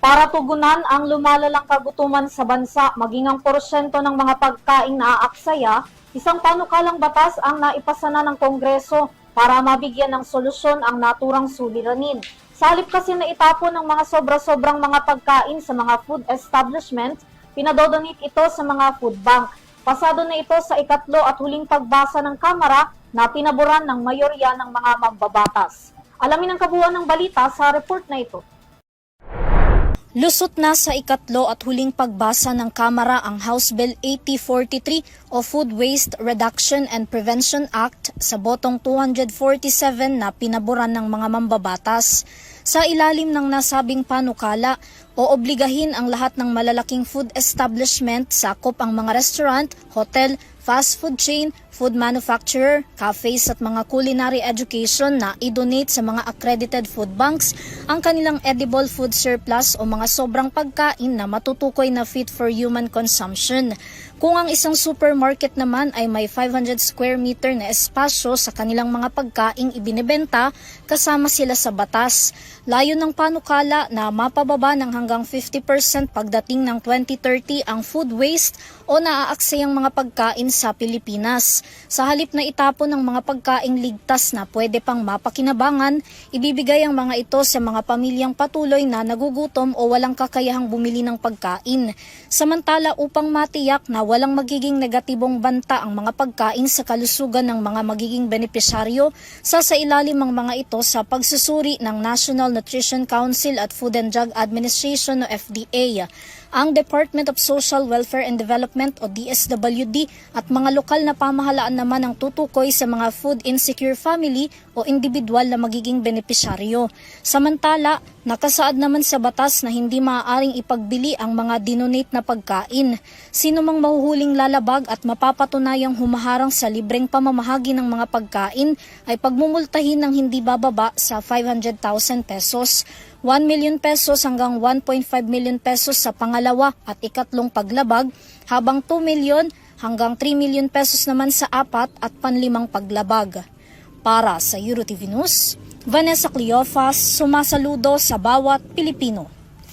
Para tugunan ang lumalalang kagutuman sa bansa, maging ang porsyento ng mga pagkaing naaaksaya, isang panukalang batas ang naipasa na ng Kongreso para mabigyan ng solusyon ang naturang suliranin. Sa halip kasi na itapon ng mga sobra-sobrang mga pagkain sa mga food establishment, pinadodonate ito sa mga food bank. Pasado na ito sa ikatlo at huling pagbasa ng Kamara na pinaboran ng mayorya ng mga mambabatas. Alamin ang kabuuan ng balita sa report na ito. Lusot na sa ikatlo at huling pagbasa ng Kamara ang House Bill 8043 o Food Waste Reduction and Prevention Act sa botong 247 na pinaboran ng mga mambabatas. Sa ilalim ng nasabing panukala, oobligahin ang lahat ng malalaking food establishment, sakop ang mga restaurant, hotel, fast food chain, food manufacturer, cafes at mga culinary education na i-donate sa mga accredited food banks ang kanilang edible food surplus o mga sobrang pagkain na matutukoy na fit for human consumption. Kung ang isang supermarket naman ay may 500 square meter na espasyo sa kanilang mga pagkaing ibinebenta, kasama sila sa batas. Layo ng panukala na mapababa ng hanggang 50% pagdating ng 2030 ang food waste o naaaksayang mga pagkain sa Pilipinas. Sa halip na itapon ng mga pagkaing ligtas na pwede pang mapakinabangan, ibibigay ang mga ito sa mga pamilyang patuloy na nagugutom o walang kakayahang bumili ng pagkain. Samantala, upang matiyak na walang magiging negatibong banta ang mga pagkain sa kalusugan ng mga magiging benepisyaryo, sasailalim ang mga ito sa pagsusuri ng National Nutrition Council at Food and Drug Administration o FDA. Ang Department of Social Welfare and Development o DSWD at mga lokal na pamahalaan naman ang tutukoy sa mga food insecure family o individual na magiging benepisyaryo. Samantala, nakasaad naman sa batas na hindi maaaring ipagbili ang mga dinonate na pagkain. Sino mang mahuhuling lalabag at mapapatunayang humaharang sa libreng pamamahagi ng mga pagkain ay pagmumultahin ng hindi bababa sa 500,000 pesos. 1 million pesos hanggang 1.5 million pesos sa pangalawa at ikatlong paglabag, habang 2 million hanggang 3 million pesos naman sa apat at panlimang paglabag. Para sa EuroTV News, Vanessa Cleofas, sumasaludo sa bawat Pilipino.